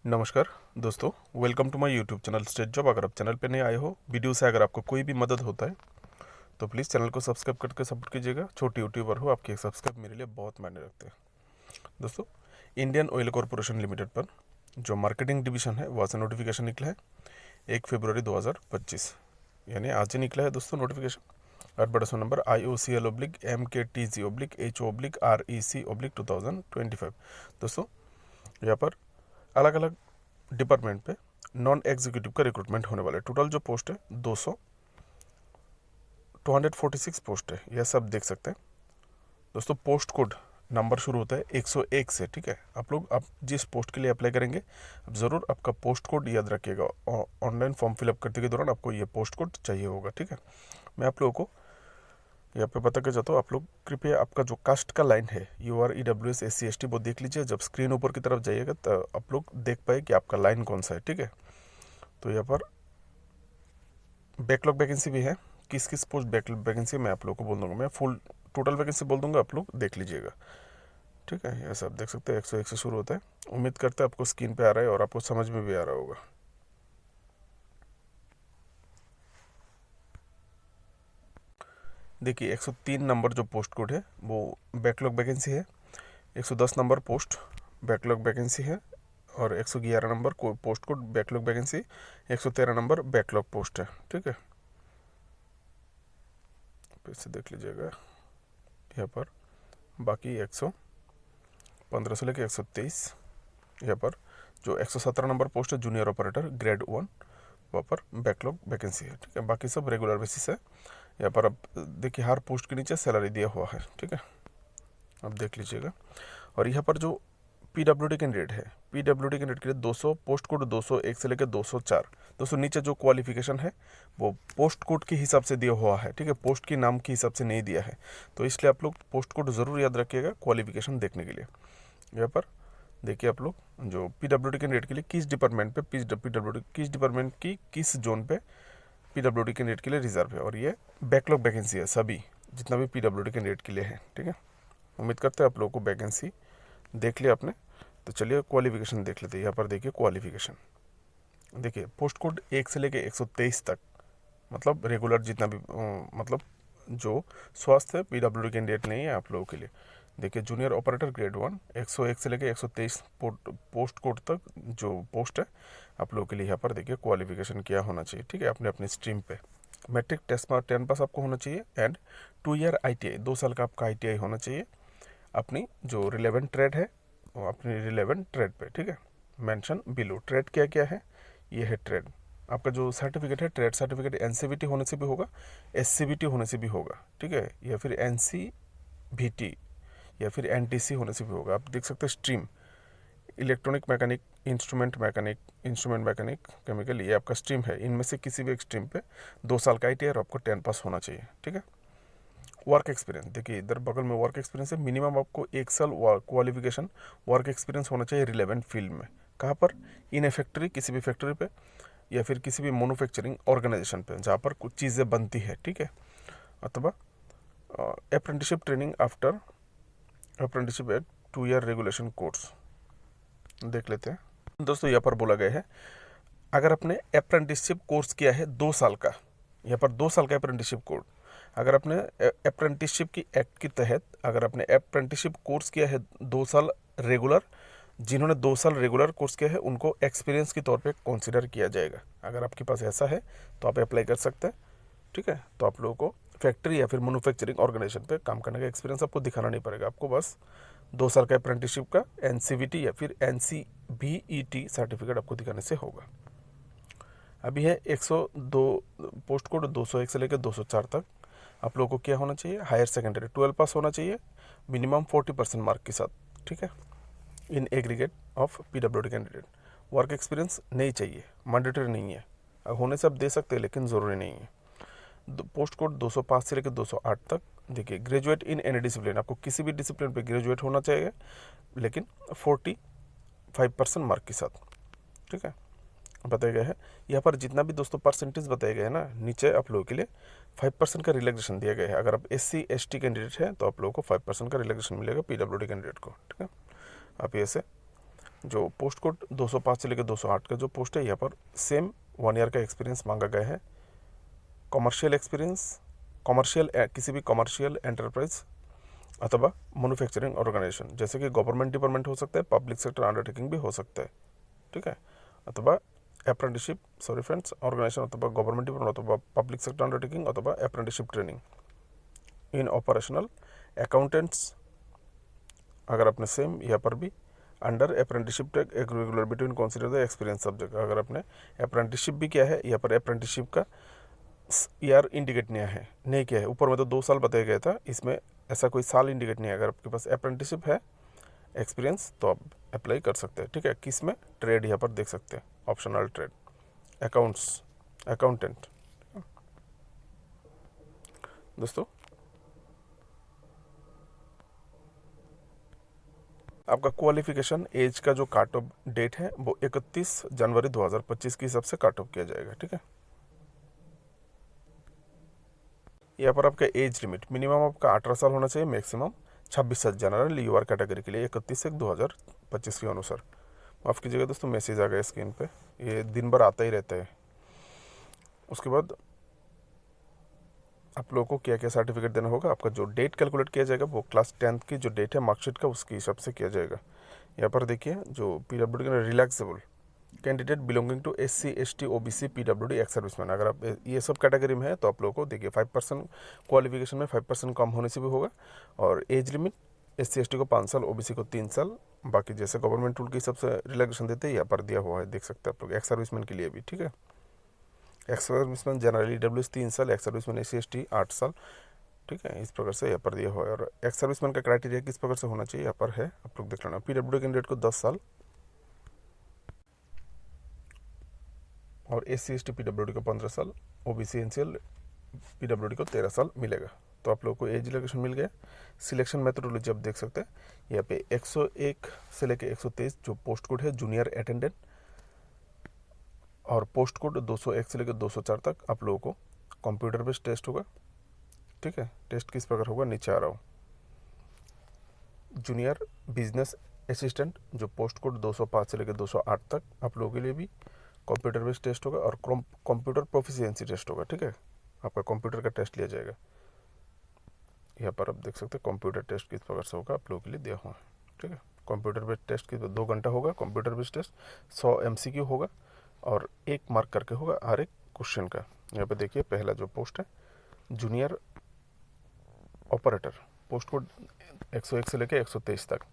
नमस्कार दोस्तों, welcome to my YouTube channel state job. अगर आप चैनल पे नए आए हो, वीडियो से अगर आपको कोई भी मदद होता है तो प्लीज़ चैनल को सब्सक्राइब करके सपोर्ट कीजिएगा। छोटी यूट्यूबर हो, आपकी एक सब्सक्राइब मेरे लिए बहुत मायने रखते हैं। दोस्तों, इंडियन ऑयल कॉरपोरेशन लिमिटेड पर जो मार्केटिंग डिवीज़न है वहाँ से नोटिफिकेशन निकला है 1 फरवरी 2025, यानी आज ही निकला है दोस्तों नोटिफिकेशन। Advertisement number IOCL/MKTG/HO/REC/2025। दोस्तों, यहाँ पर अलग अलग डिपार्टमेंट पे नॉन एग्जीक्यूटिव का रिक्रूटमेंट होने वाला है। टोटल जो पोस्ट है 246 पोस्ट है, यह सब देख सकते हैं दोस्तों। पोस्ट कोड नंबर शुरू होता है 101 से, ठीक है। आप जिस पोस्ट के लिए अप्लाई करेंगे, अब ज़रूर आपका पोस्ट कोड याद रखिएगा। ऑनलाइन फॉर्म फिलअप करते के दौरान आपको ये पोस्ट कोड चाहिए होगा, ठीक है। मैं आप लोगों को यहाँ पे बता के जाता हूँ। आप लोग कृपया आपका जो कास्ट का लाइन है UR EWS SC ST वो देख लीजिए। जब स्क्रीन ऊपर की तरफ जाइएगा तो आप लोग देख पाए कि आपका लाइन कौन सा है, ठीक है। तो यहाँ पर बैकलॉग वैकेंसी भी है। किस किस पोस्ट बैकलॉग वैकेंसी मैं आप लोग को बोल दूंगा। मैं फुल टोटल वैकेंसी बोल दूंगा, आप लोग देख लीजिएगा, ठीक है। ये सब देख सकते हैं, 101 से शुरू होता है। उम्मीद करते हैं आपको स्क्रीन पे आ रहा है और आपको समझ में भी आ रहा होगा। देखिए, 103 नंबर जो पोस्ट कोड है वो बैकलॉग वैकेंसी है। 110 नंबर पोस्ट बैकलॉग वैकेंसी है और 111 number post code backlog vacancy, 113 number backlog post है, ठीक है। फिर से देख लीजिएगा यहाँ पर। बाकी 115 से लेकर 123 यहाँ पर जो 117 नंबर पोस्ट है जूनियर ऑपरेटर ग्रेड 1, वहाँ पर बैकलॉग वैकेंसी है, ठीक है। बाकी सब रेगुलर बेसिस है। यहाँ पर अब देखिए, हर पोस्ट के नीचे सैलरी दिया हुआ है, ठीक है। अब देख लीजिएगा। और यहाँ पर जो PWD कैंडिडेट है, PWD कैंडिडेट के लिए 200 पोस्ट कोड 201 से लेकर 204। दोस्तों, नीचे जो क्वालिफिकेशन है वो पोस्ट कोड के हिसाब से दिया हुआ है, ठीक है। पोस्ट के नाम के हिसाब से नहीं दिया है, तो इसलिए आप लोग पोस्ट कोड ज़रूर याद रखिएगा क्वालिफिकेशन देखने के लिए। यहाँ पर देखिए, आप लोग जो PWD कैंडिडेट के लिए किस डिपार्टमेंट पे PWD किस डिपार्टमेंट की किस जोन पे PWD कैंडिडेट के लिए रिजर्व है, और ये बैकलॉग वैकेंसी है सभी जितना भी PWD कैंडिडेट के लिए है, ठीक है। उम्मीद करते हैं आप लोगों को वैकेंसी देख लिया आपने। तो चलिए क्वालिफिकेशन देख लेते हैं। यहाँ पर देखिए क्वालिफिकेशन, देखिए पोस्ट कोड 1 से लेके 123 तक, मतलब रेगुलर जितना भी मतलब जो स्वास्थ्य PWD कैंडिडेट नहीं है आप लोगों के लिए। देखिए, जूनियर ऑपरेटर ग्रेड 1 101 से लेके 123 पोस्ट कोड तक जो पोस्ट है आप लोगों के लिए। यहाँ पर देखिए क्वालिफिकेशन क्या होना चाहिए, ठीक है। अपने अपने स्ट्रीम पे मैट्रिक टेस्ट में 10 पास आपको होना चाहिए एंड 2 ईयर ITI 2 साल का आपका ITI होना चाहिए। अपनी जो रिलेवेंट ट्रेड है वो अपनी रिलेवेंट ट्रेड पे, ठीक है। मेंशन बिलो ट्रेड क्या क्या है, ये है ट्रेड। आपका जो सर्टिफिकेट है ट्रेड सर्टिफिकेट NCVT होने से भी होगा, SCVT होने से भी होगा, ठीक है, या फिर NCVT या फिर NTC होने से भी होगा। आप देख सकते हैं stream electronic mechanic, instrument mechanic, chemical, ये आपका स्ट्रीम है। इनमें से किसी भी एक स्ट्रीम पे 2 साल का ITI और आपको 10 पास होना चाहिए, ठीक है। वर्क एक्सपीरियंस, देखिए इधर बगल में वर्क एक्सपीरियंस है। मिनिमम आपको 1 साल क्वालिफिकेशन वर्क एक्सपीरियंस होना चाहिए रिलेवेंट फील्ड में। कहाँ पर? इन ए फैक्ट्री, किसी भी फैक्ट्री पे या फिर किसी भी मैन्युफैक्चरिंग ऑर्गेनाइजेशन पे जहाँ पर कुछ चीज़ें बनती है, ठीक है। अथवा apprenticeship training after apprenticeship at 2 year regulation course देख लेते हैं। दोस्तों, यहाँ पर बोला गया है अगर आपने अप्रेंटिसशिप कोर्स किया है 2 साल का, यहाँ पर 2 साल का अप्रेंटिसशिप कोर्स, अगर आपने अप्रेंटिसशिप की एक्ट के तहत अगर आपने अप्रेंटिसशिप कोर्स किया है 2 साल रेगुलर, जिन्होंने 2 साल रेगुलर कोर्स किया है उनको एक्सपीरियंस के तौर पे कंसीडर किया जाएगा। अगर आपके पास ऐसा है तो आप अप्लाई कर सकते हैं, ठीक है। तो आप लोगों को फैक्ट्री या फिर मैन्युफैक्चरिंग ऑर्गेनाइजेशन पे काम करने का एक्सपीरियंस आपको दिखाना नहीं पड़ेगा। आपको बस 2 साल का अप्रेंटिसशिप का NCVT या फिर NCBET सर्टिफिकेट आपको दिखाने से होगा। अभी है 102 पोस्ट कोड 201 से लेकर 204 तक। आप लोगों को क्या होना चाहिए? हायर सेकेंडरी 12 पास होना चाहिए मिनिमम 40% मार्क के साथ, ठीक है, in aggregate of PWD candidate. Work experience नहीं चाहिए, मैंडेटरी नहीं है, होने से आप दे सकते हैं लेकिन ज़रूरी नहीं है। पोस्ट कोड 205 से लेकर 208 तक। देखिए, ग्रेजुएट इन एनी डिसिप्लिन, आपको किसी भी डिसिप्लिन पे ग्रेजुएट होना चाहिए लेकिन 45% मार्क के साथ, ठीक है, बताया गया है। यहाँ पर जितना भी दोस्तों परसेंटेज बताए गए हैं ना, नीचे आप लोगों के लिए 5% का रिलैक्सेशन दिया गया है। अगर आप SC ST कैंडिडेट हैं तो आप लोगों को 5% का रिलैक्सेशन मिलेगा PWD कैंडिडेट को, ठीक है। आप ये से जो पोस्ट कोड 205 से लेकर 208 का जो पोस्ट है, यहाँ पर सेम 1 ईयर का एक्सपीरियंस मांगा गया है। कॉमर्शियल एक्सपीरियंस, कॉमर्शियल किसी भी कॉमर्शियल एंटरप्राइज अथवा मैन्युफैक्चरिंग ऑर्गेनाइजेशन, जैसे कि गवर्नमेंट डिपार्टमेंट हो सकता है, पब्लिक सेक्टर अंडरटेकिंग भी हो सकता है, ठीक है, अथवा अप्रेंटिसशिप, सॉरी फ्रेंड्स, ऑर्गेनाइजेशन अथवा गवर्नमेंट डिपार्टमेंट अथवा पब्लिक सेक्टर अंडरटेकिंग अथवा apprenticeship training in operational accountants. अगर आपने सेम यहाँ पर भी अंडर अप्रेंटिसशिप टेक एक regular between consider the experience subject, अगर आपने अप्रेंटिसशिप भी किया है, यहाँ पर अप्रेंटिसशिप का ईयर इंडिकेट नहीं किया है, ऊपर में तो 2 साल बताया गया था, इसमें ऐसा कोई साल इंडिकेट नहीं है। अगर आपके पास अप्रेंटिसशिप है एक्सपीरियंस तो आप अप्लाई कर सकते हैं, ठीक है। किस में? ट्रेड, यहाँ पर देख सकते हैं ऑप्शनल ट्रेड, अकाउंट्स, अकाउंटेंट। दोस्तों आपका क्वालिफिकेशन एज का जो काट ऑफ डेट है वो 31 जनवरी 2025 के हिसाब से काट ऑफ किया जाएगा, ठीक है। यहाँ पर आपका एज लिमिट मिनिमम आपका 18 साल होना चाहिए, मैक्सिमम 26 साल जनरल यूआर कैटेगरी के लिए 31/1/2025 के अनुसार। माफ़ कीजिएगा दोस्तों, मैसेज आ गया स्क्रीन पे, ये दिन भर आता ही रहता है। उसके बाद आप लोगों को क्या क्या सर्टिफिकेट देना होगा, आपका जो डेट कैलकुलेट किया जाएगा वो क्लास 10th की जो डेट है मार्कशीट का उसके हिसाब से किया जाएगा। यहाँ पर देखिए जो पीडब्ल्यूडी का relaxable candidate belonging to SC ST OBC PWD ex serviceman, अगर आप ये सब कैटेगरी में है तो आप लोगों को देखिए 5% क्वालिफिकेशन में 5% कम होने से भी होगा। और एज लिमिट SC ST को 5 साल, OBC को 3 साल, बाकी जैसे गवर्नमेंट रूल के हिसाब से रिलैक्सेशन देते हैं यहाँ पर दिया हुआ है, देख सकते हैं आप लोग, एक्स सर्विसमैन के लिए भी, ठीक है। एक्स सर्विसमैन जनरल EWS 3 साल, एक्स सर्विसमैन SC ST 8 साल, ठीक है। इस प्रकार से यहाँ पर दिया हुआ है। और एक्स सर्विसमैन का क्राइटेरिया किस प्रकार से होना चाहिए यहाँ पर है, आप लोग देख लेना। PWD कैंडिडेट को 10 साल और SC ST PWD को 15 साल, OBC NCL PWD को 13 साल मिलेगा। तो आप लोगों को एज रिलेक्शन मिल गया। सिलेक्शन मेथोडोलॉजी आप देख सकते हैं यहाँ पे 101 से लेकर 123 जो पोस्ट कोड है जूनियर अटेंडेंट, और पोस्ट कोड 201 से लेकर 204 तक आप लोगों को कंप्यूटर बेस्ड टेस्ट होगा, ठीक है। टेस्ट किस प्रकार होगा, नीचे आ रहा हूँ। जूनियर बिजनेस असिस्टेंट जो पोस्ट कोड 205 से लेकर 208 तक आप लोगों के लिए भी कंप्यूटर बेस्ड टेस्ट होगा, और कंप्यूटर प्रोफिशिएंसी टेस्ट होगा, ठीक है। आपका कंप्यूटर का टेस्ट लिया जाएगा। यहाँ पर आप देख सकते हैं कंप्यूटर टेस्ट किस प्रकार से होगा, आप लोगों के लिए दिया हुआ है, ठीक है। कंप्यूटर बेस्ड टेस्ट की 2 घंटा होगा कंप्यूटर बेस्ड टेस्ट, 100 MCQ होगा और 1 मार्क करके होगा हर एक क्वेश्चन का। यहाँ पे देखिए पहला जो पोस्ट है जूनियर ऑपरेटर, पोस्ट कोड 101 से लेकर 123 तक,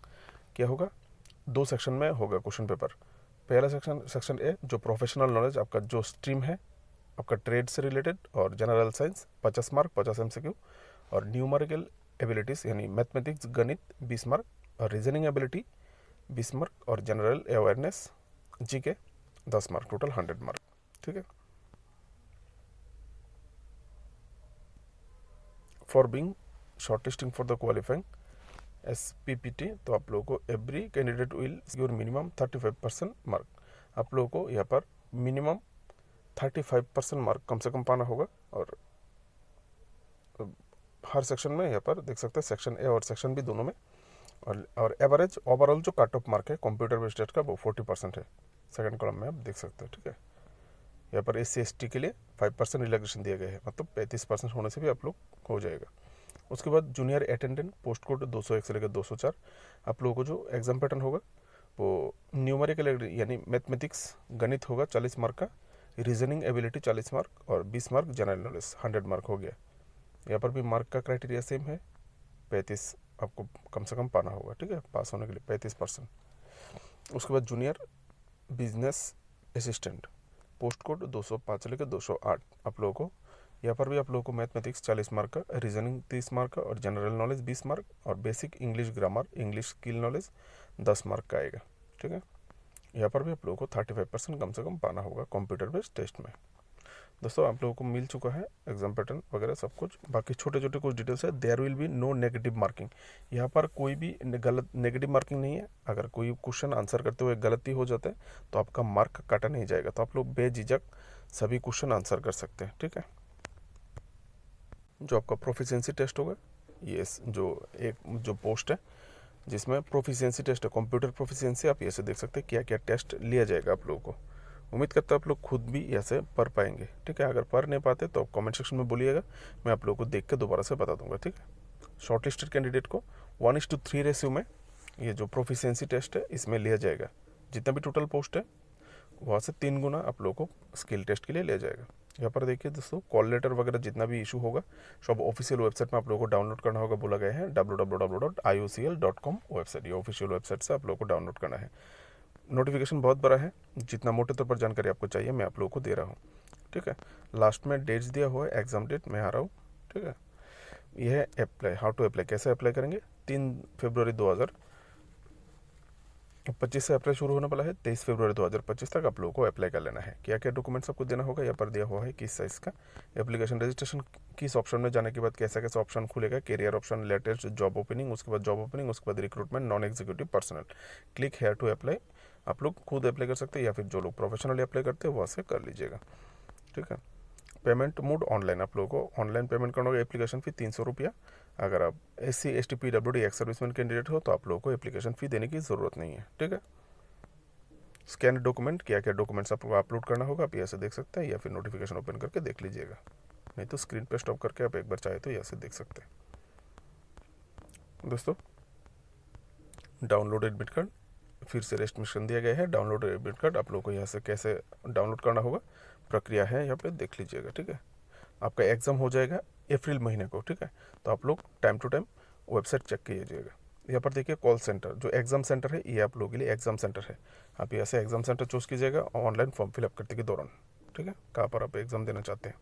क्या होगा, 2 सेक्शन में होगा क्वेश्चन पेपर। पहला सेक्शन ए जो प्रोफेशनल नॉलेज, आपका जो स्ट्रीम है आपका ट्रेड से रिलेटेड, और जनरल साइंस 50 मार्क 50 MCQ, और न्यूमेरिकल एबिलिटीज़ यानी मैथमेटिक्स गणित 20 मार्क, और रीजनिंग एबिलिटी 20 मार्क, और general awareness GK 10 mark, total 100 mark, ठीक है। For being shortlisting for the qualifying SPPT, तो आप लोगों को every candidate will secure minimum 35% mark. आप लोगों को यहाँ पर मिनिमम 35% मार्क कम से कम पाना होगा। और हर सेक्शन में यहाँ पर देख सकते हैं सेक्शन ए और सेक्शन बी दोनों में, और एवरेज ओवरऑल जो कट ऑफ मार्क है कंप्यूटर बेस्ड टेस्ट का वो 40% है, सेकंड कॉलम में आप देख सकते हैं, ठीक है। यहाँ पर SC ST के लिए 5% रिलैक्सेशन दिया गया है, मतलब 35% होने से भी आप लोग हो जाएगा। उसके बाद जूनियर अटेंडेंट पोस्ट कोड 201 से लेकर 204, आप लोगों को जो एग्जाम पैटर्न होगा वो न्यूमेरिकल यानी मैथमेटिक्स गणित होगा 40 मार्क का, रीजनिंग एबिलिटी 40 मार्क, और 20 मार्क जनरल नॉलेज 100 मार्क हो गया। यहाँ पर भी मार्क का क्राइटेरिया सेम है, 35 आपको कम से कम पाना होगा, ठीक है, पास होने के लिए 35%। उसके बाद junior business assistant post code 205 से लेकर 208, आप लोगों को यहाँ पर भी आप लोगों को मैथमेटिक्स 40 मार्क का, रीजनिंग 30 मार्क का, और जनरल नॉलेज 20 मार्क, और basic English grammar English skill knowledge 10 mark का आएगा, ठीक है। यहाँ पर भी आप लोगों को 35% कम से कम पाना होगा कंप्यूटर बेस्ड टेस्ट में। दोस्तों आप लोगों को मिल चुका है एग्जाम पैटर्न वगैरह सब कुछ, बाकी छोटे छोटे कुछ डिटेल्स है। There will be no negative marking, यहाँ पर कोई भी गलत नेगेटिव मार्किंग नहीं है। अगर कोई क्वेश्चन आंसर करते हुए गलती हो जाता है तो आपका मार्क काटा नहीं जाएगा, तो आप लोग बेझिझक सभी क्वेश्चन आंसर कर सकते हैं, ठीक है। जो आपका प्रोफिशिएंसी टेस्ट होगा, ये जो पोस्ट है जिसमें प्रोफिशिएंसी टेस्ट है, कंप्यूटर प्रोफिशिएंसी। आप ऐसे देख सकते हैं क्या क्या टेस्ट लिया जाएगा आप लोगों को। उम्मीद करता हूँ आप लोग खुद भी ऐसे पढ़ पाएंगे, ठीक है। अगर पढ़ नहीं पाते तो आप कमेंट सेक्शन में बोलिएगा, मैं आप लोगों को देख के दोबारा से बता दूंगा, ठीक है। शॉर्ट लिस्टेड कैंडिडेट को 1:3 रेशियो में ये जो प्रोफिशिएंसी टेस्ट है इसमें लिया जाएगा। जितना भी टोटल पोस्ट है वहाँ से 3 गुना आप लोगों को स्किल टेस्ट के लिए लिया जाएगा। यहाँ पर देखिए दोस्तों, कॉल लेटर वगैरह जितना भी इशू होगा सब ऑफिशियल वेबसाइट में आप लोगों को डाउनलोड करना होगा, बोला गया है www.iocl.com वेबसाइट, ये ऑफिशियल वेबसाइट से आप लोगों को डाउनलोड करना है। नोटिफिकेशन बहुत बड़ा है, जितना मोटे तौर पर जानकारी आपको चाहिए मैं आप लोगों को दे रहा हूँ, ठीक है। लास्ट में डेट्स दिया हुआ है, एग्जाम डेट मैं आ रहा हूँ, ठीक है। यह है अप्लाई, हाउ टू अप्लाई, कैसे अप्लाई करेंगे। 3 फरवरी 2025 से अप्लाई शुरू होने वाला है। 23 फरवरी 2025 तक आप लोगों को अप्लाई कर लेना है। क्या क्या डॉक्यूमेंट्स आपको देना होगा, यहाँ पर दिया हुआ है किस साइज़ का एप्लीकेशन। रजिस्ट्रेशन किस ऑप्शन में जाने के बाद कैसा कैसा ऑप्शन खुलेगा, career option, latest job opening, उसके बाद जॉब ओपनिंग, उसके बाद recruitment, non executive personnel, click here to apply. आप लोग खुद अप्लाई कर सकते हैं या फिर जो लोग प्रोफेशनली अप्लाई करते हैं वहाँ से कर लीजिएगा, ठीक है। पेमेंट मोड ऑनलाइन, आप लोगों को ऑनलाइन पेमेंट करना होगा। एप्लीकेशन फ़ी 300 रुपया। अगर आप SC ST PWD ex serviceman candidate हो तो आप लोगों को एप्लीकेशन फ़ी देने की ज़रूरत नहीं है, ठीक है। स्कैन डॉक्यूमेंट, क्या क्या डॉक्यूमेंट्स आपको अपलोड करना होगा आप यहाँ से देख सकते हैं, या फिर नोटिफिकेशन ओपन करके देख लीजिएगा, नहीं तो स्क्रीन पे स्टॉप करके आप एक बार चाहे तो यहाँ से देख सकते हैं। दोस्तों, डाउनलोड एडमिट कार्ड फिर से रेस्ट्रिक्शन दिया गया है। डाउनलोड एडमिट कार्ड आप लोगों को यहाँ से कैसे डाउनलोड करना होगा, प्रक्रिया है यहाँ पे देख लीजिएगा, ठीक है। आपका एग्ज़ाम हो जाएगा अप्रैल महीने को, ठीक है। तो आप लोग time to time website check कीजिएगा। यहाँ पर देखिए कॉल सेंटर, जो एग्ज़ाम सेंटर है ये आप लोगों के लिए एग्ज़ाम सेंटर है। आप यहाँ से एग्ज़ाम सेंटर चूज़ कीजिएगा ऑनलाइन फॉर्म फिलअप करते के दौरान, ठीक है, कहाँ पर आप एग्ज़ाम देना चाहते हैं।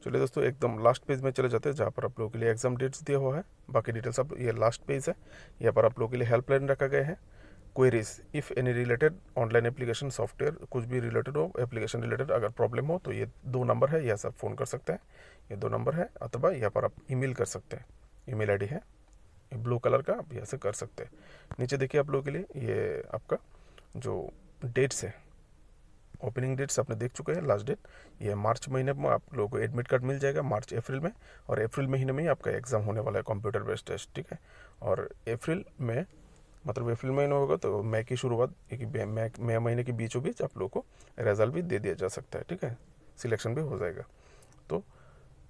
चलिए दोस्तों, एकदम लास्ट पेज में चले जाते हैं जहाँ पर आप लोगों के लिए एग्ज़ाम डेट्स दिया हुआ है। बाकी डिटेल्स आप, ये लास्ट पेज है, यहाँ पर आप लोगों के लिए हेल्पलाइन रखा गया है। Queries if any related online application software, कुछ भी रिलेटेड हो एप्लीकेशन रिलेटेड अगर प्रॉब्लम हो तो ये 2 नंबर है, यहाँ से आप फ़ोन कर सकते हैं, ये 2 नंबर है। अथवा यहाँ पर आप ईमेल कर सकते हैं, ईमेल आईडी है ब्लू कलर का, आप यहाँ से कर सकते हैं। नीचे देखिए आप लोगों के लिए ये आपका जो डेट्स है, ओपनिंग डेट्स आपने देख चुके हैं। लास्ट डेट ये मार्च महीने में आप लोगों को एडमिट कार्ड मिल जाएगा, मार्च अप्रैल में, और अप्रैल महीने में ही आपका एग्ज़ाम होने वाला है कंप्यूटर बेस्ड टेस्ट, ठीक है। और अप्रैल में मतलब अप्रैल महीने होगा तो मई की शुरुआत, मई महीने के बीचों बीच आप लोगों को रिजल्ट भी दे दिया जा सकता है, ठीक है, सिलेक्शन भी हो जाएगा। तो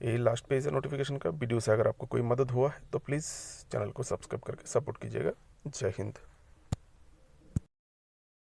यही लास्ट पेज है नोटिफिकेशन का। वीडियो से अगर आपको कोई मदद हुआ है तो प्लीज़ चैनल को सब्सक्राइब करके सपोर्ट कीजिएगा। जय हिंद।